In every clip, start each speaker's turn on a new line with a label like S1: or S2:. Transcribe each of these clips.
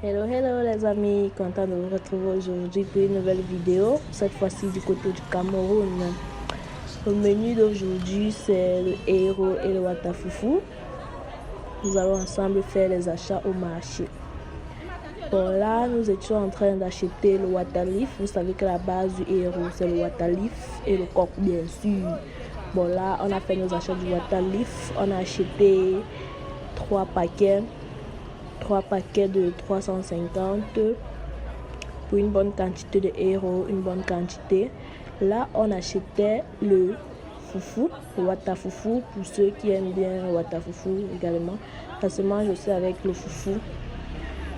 S1: Hello les amis, content de vous retrouver aujourd'hui pour une nouvelle vidéo, cette fois-ci du côté du Cameroun. Le menu d'aujourd'hui c'est le héros et le watafoufou. Nous allons ensemble faire les achats au marché. Bon là, nous étions en train d'acheter le watalif. Vous savez que la base du héros c'est le watalif et le coq bien sûr. Bon là, on a fait nos achats du watalif. On a acheté 3 paquets de 350 pour une bonne quantité de héros, une bonne quantité. Là, on achetait le foufou, le watafoufou, pour ceux qui aiment bien le watafoufou également. Ça se mange aussi avec le foufou.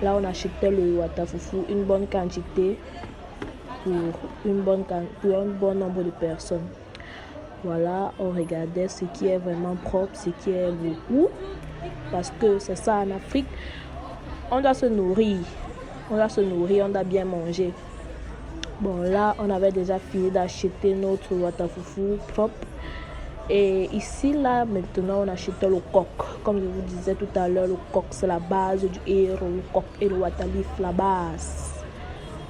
S1: Là, on achetait le watafoufou, une bonne quantité pour un bon nombre de personnes. Voilà, on regardait ce qui est vraiment propre, ce qui est beaucoup. Parce que c'est ça en Afrique. On doit se nourrir, on doit bien manger. Bon là, on avait déjà fini d'acheter notre watafoufou propre. Et ici, là, maintenant, on achète le coq. Comme je vous disais tout à l'heure, le coq, c'est la base du héros. Le coq et le watalif, la base.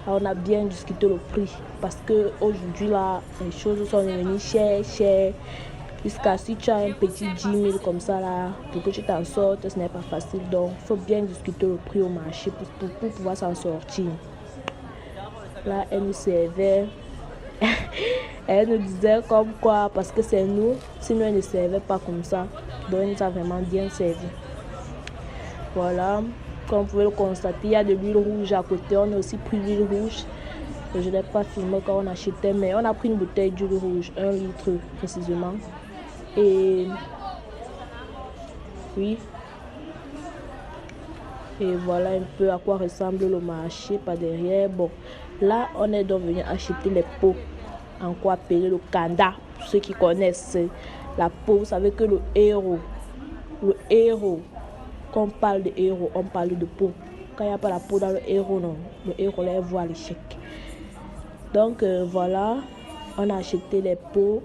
S1: Alors, on a bien discuté le prix. Parce qu'aujourd'hui, là, les choses sont devenues chères. Jusqu'à si tu as un petit 10 000 comme ça là, pour que tu t'en sortes, ce n'est pas facile. Donc, il faut bien discuter le prix au marché pour pouvoir s'en sortir. Là, elle nous servait. Elle nous disait comme quoi, parce que c'est nous, sinon elle ne servait pas comme ça. Donc, elle nous a vraiment bien servi. Voilà, comme vous pouvez le constater, il y a de l'huile rouge à côté. On a aussi pris l'huile rouge. Je n'ai pas filmé quand on achetait, mais on a pris une bouteille d'huile rouge, 1 litre précisément. Et oui, et voilà un peu à quoi ressemble le marché par derrière. Bon, là on est donc venu acheter les pots, en quoi appeler le kanda. Pour ceux qui connaissent la peau, vous savez que le héros, quand on parle de héros, on parle de peau. Quand il n'y a pas la peau dans le héros, non, le héros là voit l'échec. Donc voilà, on a acheté les pots.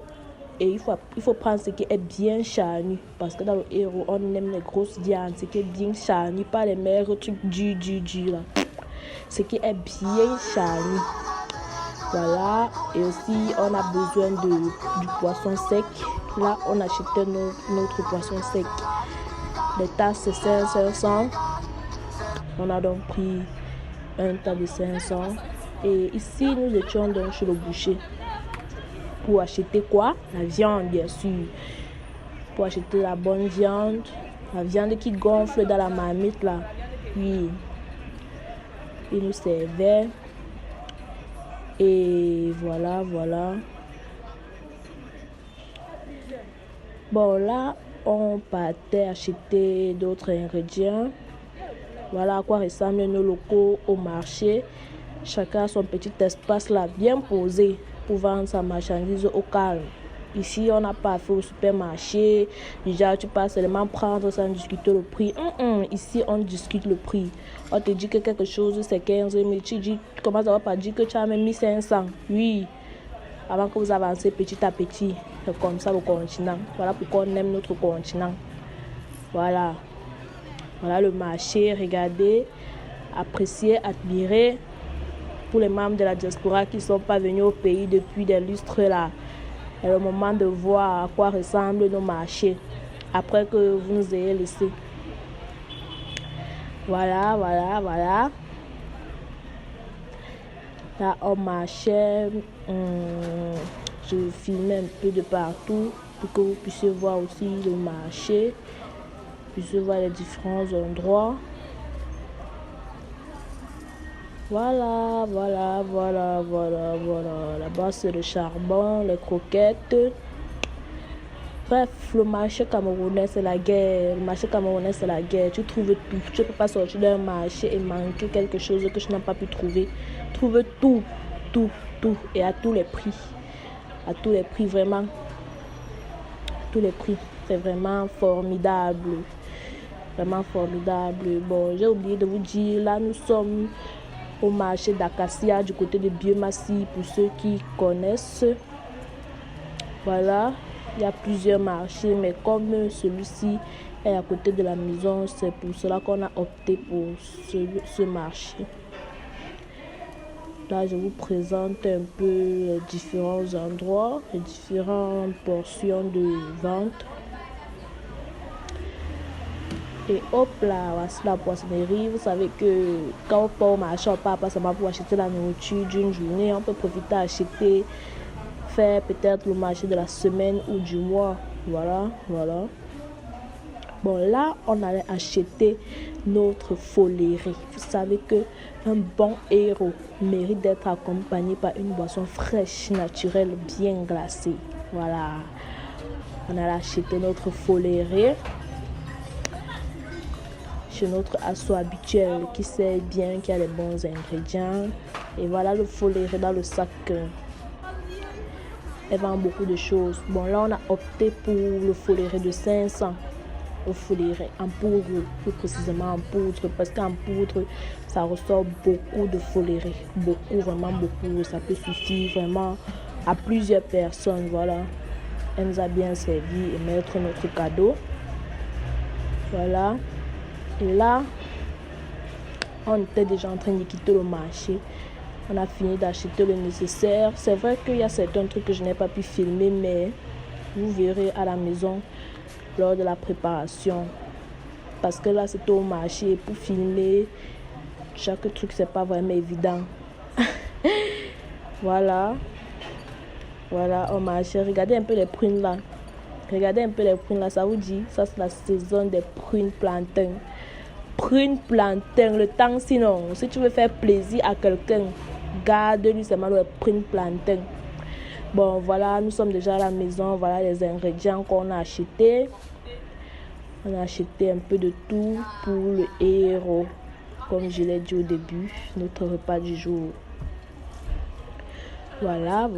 S1: Et il faut prendre ce qui est bien charnu. Parce que dans le héros, on aime les grosses viandes. Ce qui est bien charnu, pas les maigres trucs durs là. Ce qui est bien charnu. Voilà. Et aussi, on a besoin du poisson sec. Là, on a acheté notre poisson sec. Les tasses, c'est 500. On a donc pris un tas de 500. Et ici, nous étions donc chez le boucher. Pour acheter quoi? La viande, bien sûr. Pour acheter la bonne viande. La viande qui gonfle dans la marmite, là. Oui. Il nous servait. Et voilà. Bon, là, on partait acheter d'autres ingrédients. Voilà à quoi ressemblent nos locaux au marché. Chacun a son petit espace, là, bien posé, pour vendre sa marchandise au calme. Ici, on n'a pas fait au supermarché. Déjà, tu passes seulement prendre sans discuter le prix. Ici, on discute le prix. On te dit que quelque chose, c'est 15 000. Tu commences d'abord par dire que tu as même 1500. Oui, avant que vous avancez petit à petit. C'est comme ça le continent. Voilà pourquoi on aime notre continent. Voilà. Voilà le marché. Regardez, appréciez, admirez. Pour les membres de la diaspora qui ne sont pas venus au pays depuis des lustres là. C'est le moment de voir à quoi ressemblent nos marchés après que vous nous ayez laissé. Voilà. Là, on marchait. Je filmais un peu de partout pour que vous puissiez voir aussi le marché. Vous puissiez voir les différents endroits. Voilà. Là-bas, c'est le charbon, les croquettes. Bref, le marché camerounais, c'est la guerre. Tu trouves tout. Tu ne peux pas sortir d'un marché et manquer quelque chose que tu n'as pas pu trouver. Trouve tout. Et à tous les prix. Vraiment. Tous les prix. C'est vraiment formidable. Bon, j'ai oublié de vous dire, là, nous sommes au marché d'Acacia du côté de Biomassi pour ceux qui connaissent. Voilà, il y a plusieurs marchés, mais comme celui-ci est à côté de la maison. C'est pour cela qu'on a opté pour ce marché. Là, je vous présente un peu les différents endroits, les différentes portions de vente. Et hop là, voici la poissonnerie. Vous savez que quand on part au marché, on part pas seulement pour acheter la nourriture d'une journée. On peut profiter à acheter, faire peut-être le marché de la semaine ou du mois. Voilà. Bon, là, on allait acheter notre follerie. Vous savez que un bon héros mérite d'être accompagné par une boisson fraîche, naturelle, bien glacée. Voilà. On allait acheter notre follerie chez notre asso habituel qui sait bien qu'il y a les bons ingrédients. Et voilà le follerie dans le sac. Elle vend beaucoup de choses. Bon, là, on a opté pour le follerie de 500. Au follerie en poudre, plus précisément en poudre, parce qu'en poudre, ça ressort beaucoup de follerie. Beaucoup, vraiment beaucoup. Ça peut suffire vraiment à plusieurs personnes. Voilà. Elle nous a bien servi et mettre notre cadeau. Voilà. Et là, on était déjà en train de quitter le marché. On a fini d'acheter le nécessaire. C'est vrai qu'il y a certains trucs que je n'ai pas pu filmer, mais vous verrez à la maison lors de la préparation. Parce que là, c'était au marché. Pour filmer chaque truc, c'est pas vraiment évident. Voilà, au marché. Regardez un peu les prunes là. Ça vous dit, ça c'est la saison des prunes plantains. Prunes plantains, le temps sinon. Si tu veux faire plaisir à quelqu'un, garde-lui seulement le prunes plantains. Bon, voilà, nous sommes déjà à la maison. Voilà les ingrédients qu'on a achetés. On a acheté un peu de tout pour le héros. Comme je l'ai dit au début, notre repas du jour. Voilà.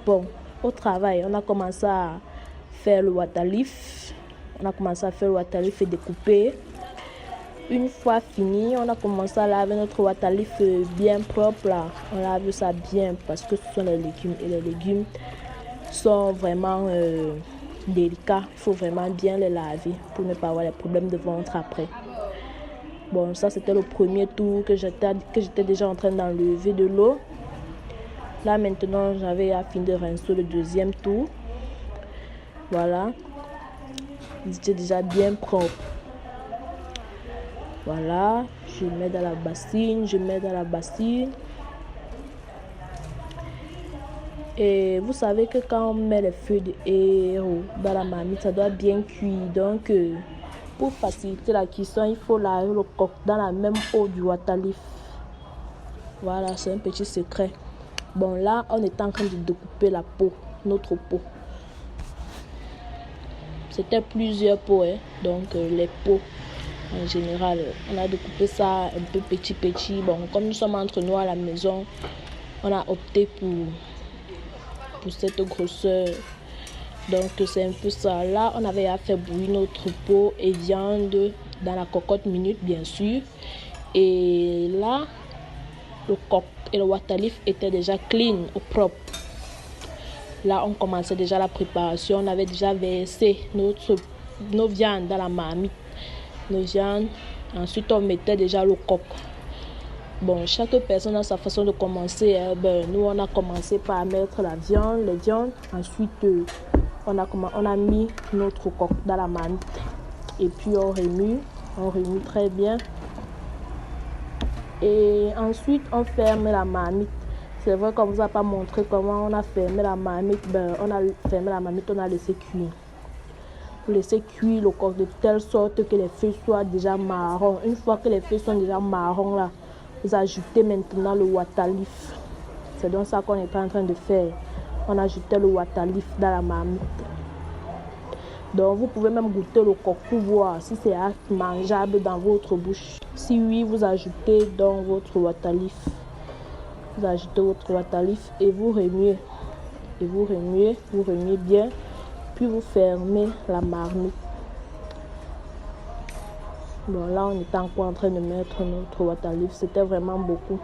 S1: Bon, au travail, on a commencé à faire le water leaf. Et découper. Une fois fini, on a commencé à laver notre water leaf bien propre là. On lave ça bien parce que ce sont les légumes. Et les légumes sont vraiment délicats. Il faut vraiment bien les laver pour ne pas avoir les problèmes de ventre après. Bon, ça c'était le premier tour que j'étais déjà en train d'enlever de l'eau. Là maintenant, j'avais fini de rincer le deuxième tour. Voilà. C'était déjà bien propre. Voilà, je mets dans la bassine. Et vous savez que quand on met les feuilles de héros dans la marmite, ça doit bien cuire. Donc, pour faciliter la cuisson, il faut laver le coq dans la même eau du water leaf. Voilà, c'est un petit secret. Bon, là, on est en train de découper la peau, notre peau. C'était plusieurs peaux, hein? Donc les peaux. En général, on a découpé ça un peu petit. Bon, comme nous sommes entre nous à la maison, on a opté pour cette grosseur. Donc, c'est un peu ça. Là, on avait fait bouillir notre peau et viande dans la cocotte minute, bien sûr. Et là, le coq et le water leaf étaient déjà clean, au propre. Là, on commençait déjà la préparation. On avait déjà versé nos viandes dans la marmite. Ensuite on mettait déjà le coq. Bon, chaque personne a sa façon de commencer. Nous on a commencé par mettre les viandes. Ensuite on a mis notre coq dans la marmite et puis on remue très bien. Et ensuite on ferme la marmite. C'est vrai qu'on vous a pas montré comment on a fermé la marmite. On a laissé cuire. Vous laissez cuire le coq de telle sorte que les feuilles soient déjà marron. Une fois que les feuilles sont déjà marron là, vous ajoutez maintenant le water leaf. C'est donc ça qu'on est en train de faire. On ajoutait le water leaf dans la marmite. Donc vous pouvez même goûter le coq pour voir si c'est mangeable dans votre bouche. Si oui, vous ajoutez donc votre water leaf. Vous ajoutez votre water leaf et vous remuez. Vous remuez bien. Puis vous fermez la marmite. Bon, là on était encore en train de mettre notre water leaf. C'était vraiment beaucoup.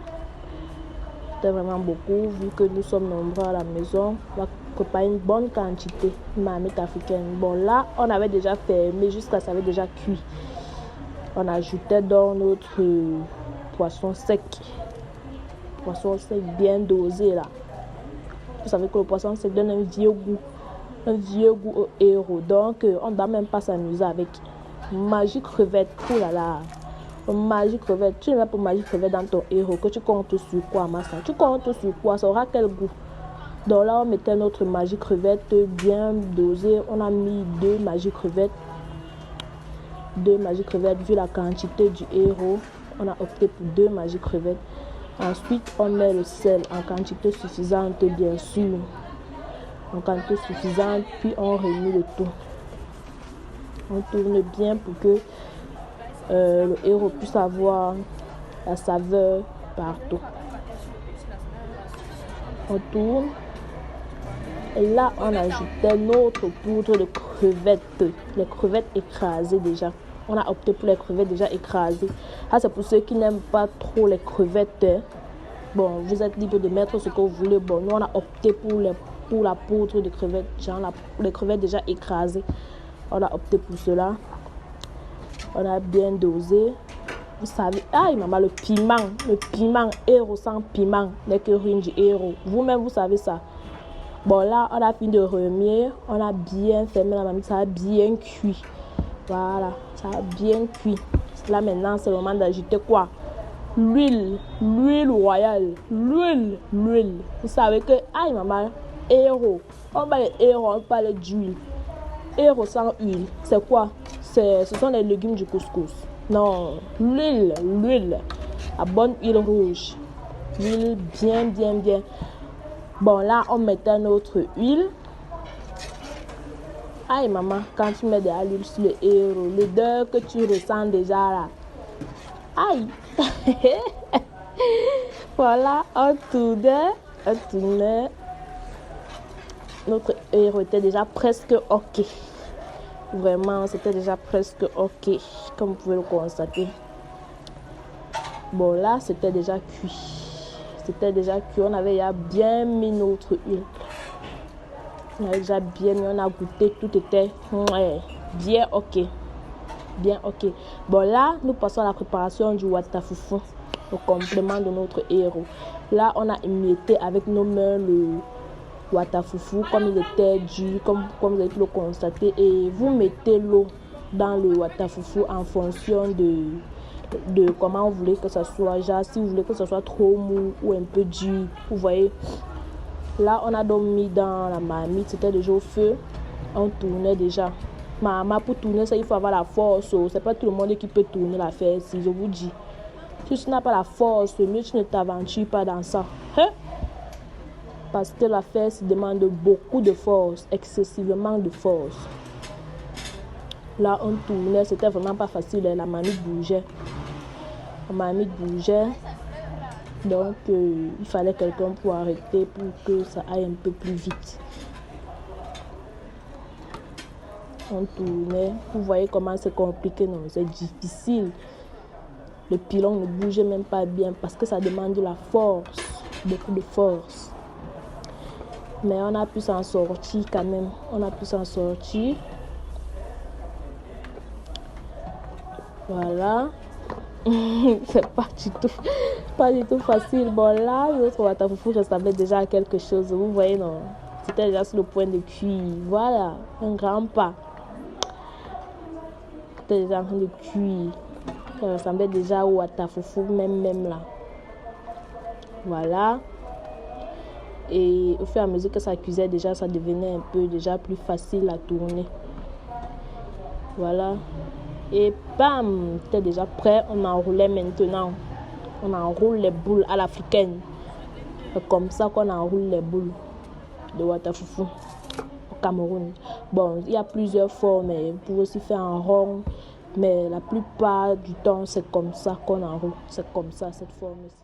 S1: C'était vraiment beaucoup, vu que nous sommes nombreux à la maison. On va préparer une bonne quantité de marmite africaine. Bon, là, on avait déjà fermé, jusqu'à ça avait déjà cuit. On ajoutait dans notre poisson sec. Poisson sec bien dosé, là. Vous savez que le poisson sec donne un vieux goût au héros. Donc, on ne doit même pas s'amuser avec. Magie crevette, oh là là. Magie crevette, tu ne mets pas magie crevette dans ton héros, que tu comptes sur quoi, Massa? Tu comptes sur quoi? Ça aura quel goût? Donc là, on mettait notre magie crevette bien dosée. On a mis 2 magie crevettes. 2 magie crevettes, vu la quantité du héros. On a opté pour 2 magie crevettes. Ensuite, on met le sel en quantité suffisante, bien sûr. En quantité suffisante, puis on remue le tout. On tourne bien pour que le héros puisse avoir la saveur partout. On tourne. Et là, on ajoutait notre poudre de crevettes. Les crevettes écrasées déjà. On a opté pour les crevettes déjà écrasées. Ah, c'est pour ceux qui n'aiment pas trop les crevettes. Bon, vous êtes libre de mettre ce que vous voulez. Bon, nous, on a opté pour la poudre de crevettes. Genre les crevettes déjà écrasées. On a opté pour cela. On a bien dosé. Vous savez, aïe maman, le piment, héros sans piment n'est que ruine du héros. Vous-même, vous savez ça. Bon, là, on a fini de remuer. On a bien fermé la marmite. Ça a bien cuit. Voilà, ça a bien cuit. Là, maintenant, c'est le moment d'ajouter quoi? L'huile royale. L'huile. Vous savez que, aïe maman, héros. On parle de héros, on parle d'huile. Héros sans huile, c'est quoi? Ce sont les légumes du couscous. Non, l'huile. La bonne huile rouge. L'huile bien. Bon, là, on mettait notre huile. Aïe, maman, quand tu mets de l'huile sur le héros, l'odeur que tu ressens déjà là. Aïe. Voilà, on tournait. Notre héros était déjà presque OK. Vraiment, c'était déjà presque OK, comme vous pouvez le constater. Bon, là, c'était déjà cuit. On avait déjà bien mis notre huile. On avait déjà bien mis, on a goûté, tout était bien OK. Bon, là, nous passons à la préparation du watafoufou, le complément de notre héros. Là, on a émietté avec nos mains le watafoufou comme il était dur, comme vous avez pu le constater. Et vous mettez l'eau dans le watafoufou en fonction de comment vous voulez que ça soit. Genre, si vous voulez que ça soit trop mou ou un peu dur, vous voyez. Là, on a donc mis dans la marmite, c'était déjà au feu. On tournait déjà. Maman, pour tourner ça, il faut avoir la force. C'est pas tout le monde qui peut tourner l'affaire, si je vous dis. Si tu n'as pas la force, mieux tu ne t'aventures pas dans ça. Hein? Parce que l'affaire se demande beaucoup de force, excessivement de force. Là, on tournait, c'était vraiment pas facile. La marmite bougeait. Donc, il fallait quelqu'un pour arrêter, pour que ça aille un peu plus vite. On tournait. Vous voyez comment c'est compliqué, non? C'est difficile. Le pilon ne bougeait même pas bien parce que ça demande de la force, beaucoup de force. Mais on a pu s'en sortir quand même. Voilà. C'est pas du tout facile. Bon, là, notre watafoufou ressemblait déjà à quelque chose. Vous voyez, non? C'était déjà sur le point de cuire. Voilà, un grand pas. C'était déjà en train de cuire. Ça ressemblait déjà au watafoufou, même là. Voilà. Et au fur et à mesure que ça cuisait, déjà, ça devenait un peu déjà plus facile à tourner. Voilà. Et bam, c'était déjà prêt. On enroulait maintenant. On enroule les boules à l'africaine. C'est comme ça qu'on enroule les boules de watafoufou au Cameroun. Bon, il y a plusieurs formes. Vous pouvez aussi faire en rond. Mais la plupart du temps, c'est comme ça qu'on enroule. C'est comme ça, cette forme ici.